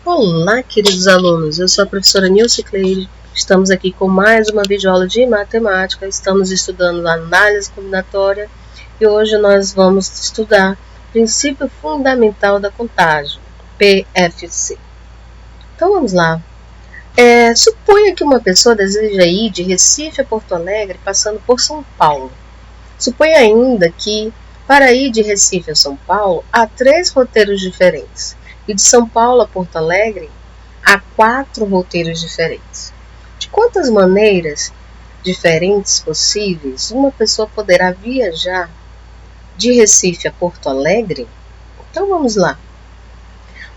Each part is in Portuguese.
Olá, queridos alunos, eu sou a professora Nilce Cleide, estamos aqui com mais uma videoaula de matemática, estamos estudando análise combinatória e hoje nós vamos estudar princípio fundamental da contagem, PFC. Então vamos lá. Suponha que uma pessoa deseja ir de Recife a Porto Alegre passando por São Paulo. Suponha ainda que para ir de Recife a São Paulo há 3 roteiros diferentes. E de São Paulo a Porto Alegre, há 4 roteiros diferentes. De quantas maneiras diferentes possíveis uma pessoa poderá viajar de Recife a Porto Alegre? Então vamos lá.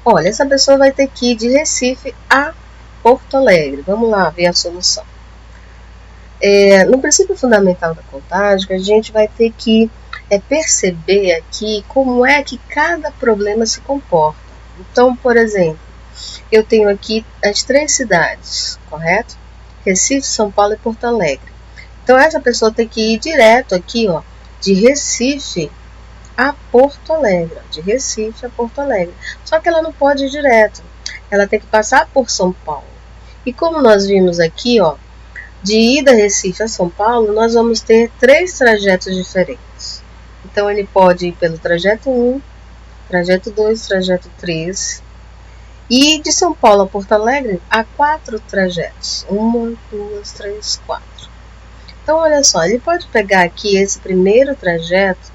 Olha, essa pessoa vai ter que ir de Recife a Porto Alegre. Vamos lá ver a solução. No princípio fundamental da contagem, a gente vai ter que perceber aqui como é que cada problema se comporta. Então, por exemplo, eu tenho aqui as 3 cidades, correto? Recife, São Paulo e Porto Alegre. Então, essa pessoa tem que ir direto aqui, ó, de Recife a Porto Alegre. De Recife a Porto Alegre. Só que ela não pode ir direto. Ela tem que passar por São Paulo. E como nós vimos aqui, ó, de ida Recife a São Paulo, nós vamos ter 3 trajetos diferentes. Então, ele pode ir pelo trajeto 1, trajeto 2, trajeto 3. E de São Paulo a Porto Alegre, há 4 trajetos. 1, 2, 3, 4. Então, olha só, ele pode pegar aqui esse primeiro trajeto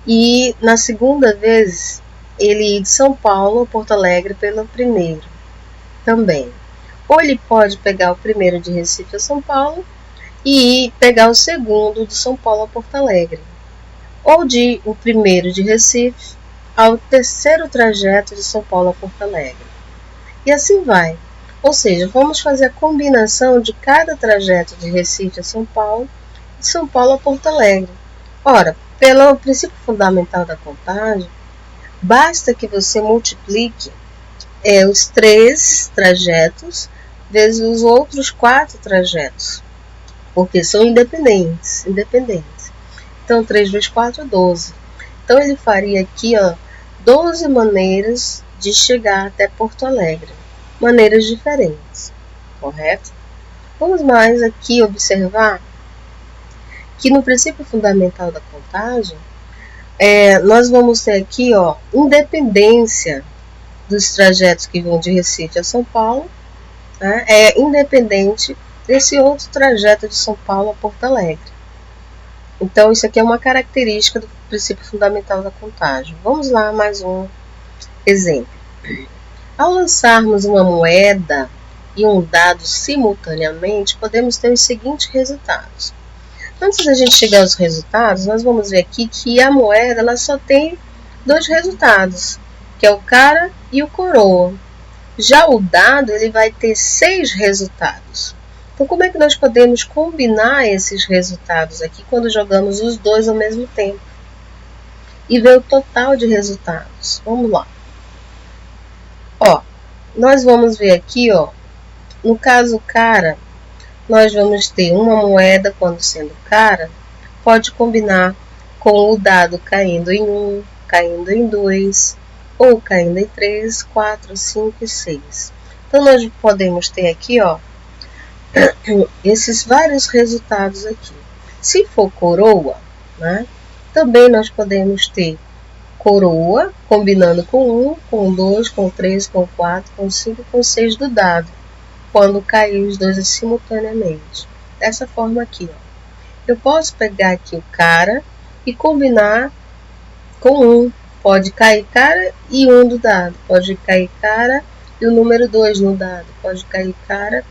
e, na segunda vez, ele ir de São Paulo a Porto Alegre pelo primeiro também. Ou ele pode pegar o primeiro de Recife a São Paulo e pegar o segundo de São Paulo a Porto Alegre. Ou o primeiro de Recife ao terceiro trajeto de São Paulo a Porto Alegre. E assim vai. Ou seja, vamos fazer a combinação de cada trajeto de Recife a São Paulo e de São Paulo a Porto Alegre. Ora, pelo princípio fundamental da contagem, basta que você multiplique os 3 trajetos vezes os outros 4 trajetos, porque são independentes. Então, 3 vezes 4 é 12. Então, ele faria aqui, ó, 12 maneiras de chegar até Porto Alegre. Maneiras diferentes, correto? Vamos mais aqui observar que no princípio fundamental da contagem, nós vamos ter aqui, ó, independência dos trajetos que vão de Recife a São Paulo, né, independente desse outro trajeto de São Paulo a Porto Alegre. Então, isso aqui é uma característica do princípio fundamental da contagem. Vamos lá, mais um exemplo. Ao lançarmos uma moeda e um dado simultaneamente, podemos ter os seguintes resultados. Antes da gente chegar aos resultados, nós vamos ver aqui que a moeda ela só tem 2 resultados, que é o cara e o coroa. Já o dado ele vai ter 6 resultados. Então, como é que nós podemos combinar esses resultados aqui quando jogamos os 2 ao mesmo tempo? E ver o total de resultados. Vamos lá. Ó, nós vamos ver aqui, ó, no caso cara, nós vamos ter uma moeda, quando sendo cara, pode combinar com o dado caindo em 1, caindo em 2, ou caindo em 3, 4, 5 e 6. Então, nós podemos ter aqui, ó, esses vários resultados aqui. Se for coroa, né, também nós podemos ter coroa combinando com 1, com 2, com 3, com 4, com 5 e com 6 do dado, quando cair os 2 simultaneamente. Dessa forma aqui, ó. Eu posso pegar aqui o cara e combinar com 1. Pode cair cara e 1 do dado. Pode cair cara e o número 2 no dado. Pode cair cara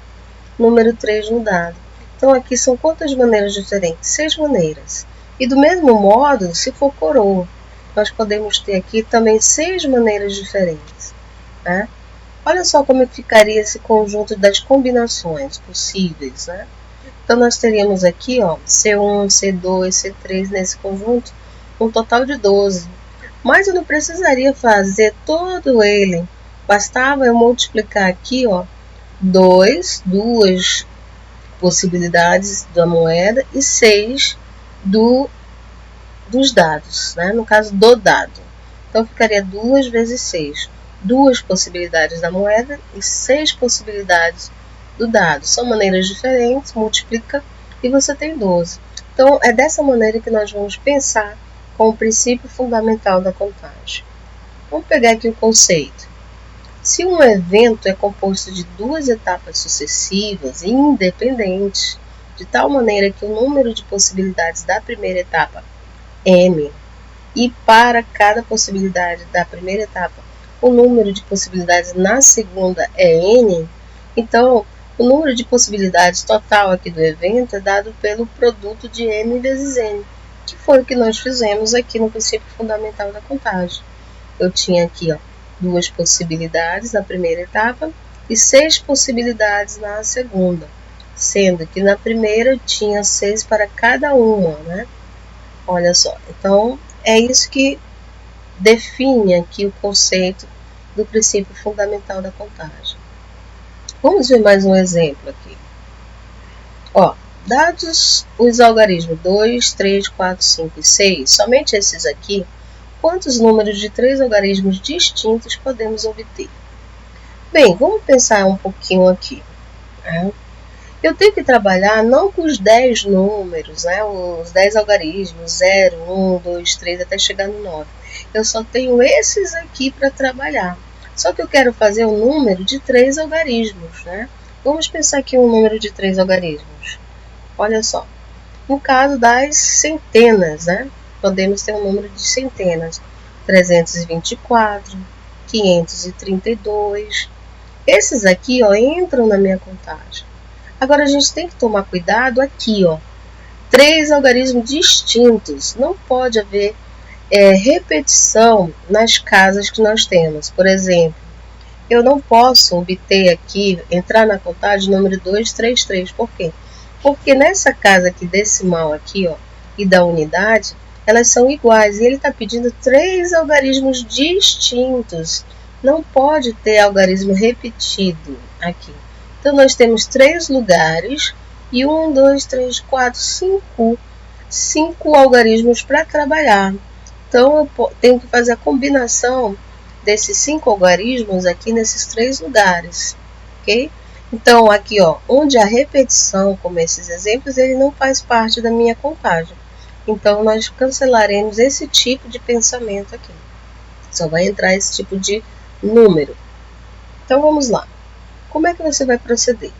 número 3 no dado. Então, aqui são quantas maneiras diferentes? 6 maneiras. E do mesmo modo, se for coroa, nós podemos ter aqui também 6 maneiras diferentes, né? Olha só como ficaria esse conjunto das combinações possíveis, né? Então, nós teríamos aqui, ó, C1, C2, C3 nesse conjunto, um total de 12. Mas eu não precisaria fazer todo ele. Bastava eu multiplicar aqui, ó, duas possibilidades da moeda e 6 dos dados, né? No caso do dado. Então, ficaria 2 vezes 6. 2 possibilidades da moeda e 6 possibilidades do dado. São maneiras diferentes, multiplica e você tem 12. Então, é dessa maneira que nós vamos pensar com o princípio fundamental da contagem. Vamos pegar aqui o conceito. Se um evento é composto de 2 etapas sucessivas e independentes, de tal maneira que o número de possibilidades da primeira etapa, m, e para cada possibilidade da primeira etapa, o número de possibilidades na segunda é n, então o número de possibilidades total aqui do evento é dado pelo produto de m vezes n, que foi o que nós fizemos aqui no princípio fundamental da contagem. Eu tinha aqui 2 possibilidades na primeira etapa e 6 possibilidades na segunda, sendo que na primeira eu tinha 6 para cada uma, né? Olha só, então é isso que define aqui o conceito do princípio fundamental da contagem. Vamos ver mais um exemplo aqui. Dados os algarismos 2, 3, 4, 5 e 6, somente esses aqui, quantos números de 3 algarismos distintos podemos obter? Bem, vamos pensar um pouquinho aqui. Eu tenho que trabalhar não com os 10 números, os 10 algarismos, 0, 1, 2, 3, até chegar no 9. Eu só tenho esses aqui para trabalhar. Só que eu quero fazer um número de 3 algarismos, Vamos pensar aqui um número de 3 algarismos. Olha só, no caso das centenas, podemos ter um número de centenas. 324, 532. Esses aqui, entram na minha contagem. Agora, a gente tem que tomar cuidado aqui, 3 algarismos distintos. Não pode haver repetição nas casas que nós temos. Por exemplo, eu não posso obter aqui, entrar na contagem número 233. Por quê? Porque nessa casa aqui decimal aqui, e da unidade, elas são iguais. E ele está pedindo 3 algarismos distintos. Não pode ter algarismo repetido aqui. Então, nós temos 3 lugares e 1, 2, 3, 4, 5 algarismos para trabalhar. Então, eu tenho que fazer a combinação desses 5 algarismos aqui nesses 3 lugares, ok? Então, aqui, onde a repetição, como esses exemplos, ele não faz parte da minha contagem. Então, nós cancelaremos esse tipo de pensamento aqui. Só vai entrar esse tipo de número. Então, vamos lá. Como é que você vai proceder?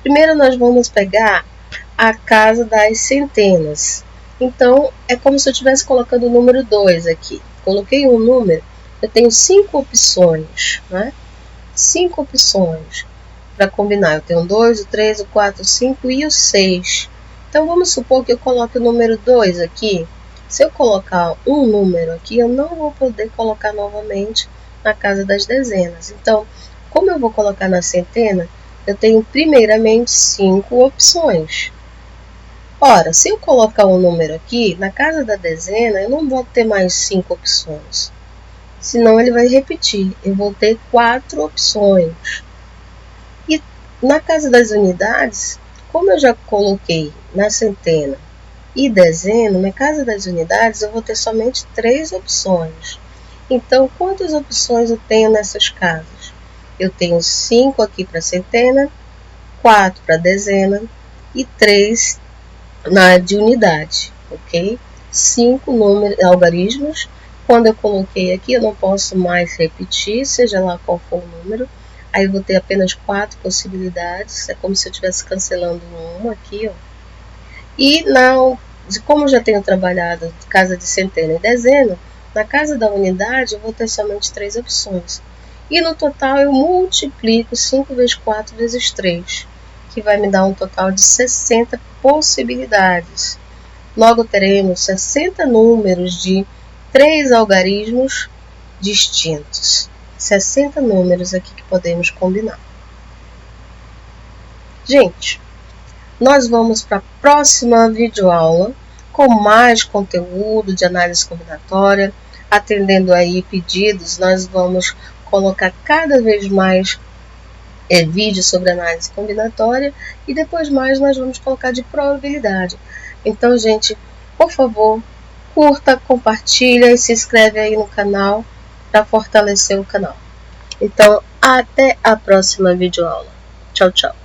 Primeiro, nós vamos pegar a casa das centenas. Então, é como se eu estivesse colocando o número 2 aqui. Coloquei um número, eu tenho 5 opções, 5 opções para combinar. Eu tenho o 2, o 3, o 4, o 5 e o 6. Então, vamos supor que eu coloque o número 2 aqui. Se eu colocar um número aqui, eu não vou poder colocar novamente na casa das dezenas. Então, como eu vou colocar na centena, eu tenho primeiramente 5 opções. Ora, se eu colocar um número aqui, na casa da dezena, eu não vou ter mais 5 opções. Senão ele vai repetir. Eu vou ter 4 opções. E na casa das unidades, como eu já coloquei na centena e dezena, na casa das unidades eu vou ter somente 3 opções. Então, quantas opções eu tenho nessas casas? Eu tenho 5 aqui para centena, 4 para dezena e 3 na área de unidade, ok? 5 algarismos. Quando eu coloquei aqui, eu não posso mais repetir, seja lá qual for o número. Aí eu vou ter apenas 4 possibilidades. É como se eu estivesse cancelando uma aqui, E como eu já tenho trabalhado casa de centena e dezena, na casa da unidade eu vou ter somente 3 opções. E no total eu multiplico 5 vezes 4 vezes 3, que vai me dar um total de 60 possibilidades. Logo teremos 60 números de 3 algarismos distintos. 60 números aqui que podemos combinar. Gente, nós vamos para a próxima videoaula com mais conteúdo de análise combinatória. Atendendo aí pedidos, nós vamos colocar cada vez mais vídeos sobre análise combinatória e depois mais nós vamos colocar de probabilidade. Então, gente, por favor, curta, compartilha e se inscreve aí no canal para fortalecer o canal. Então, até a próxima videoaula. Tchau, tchau.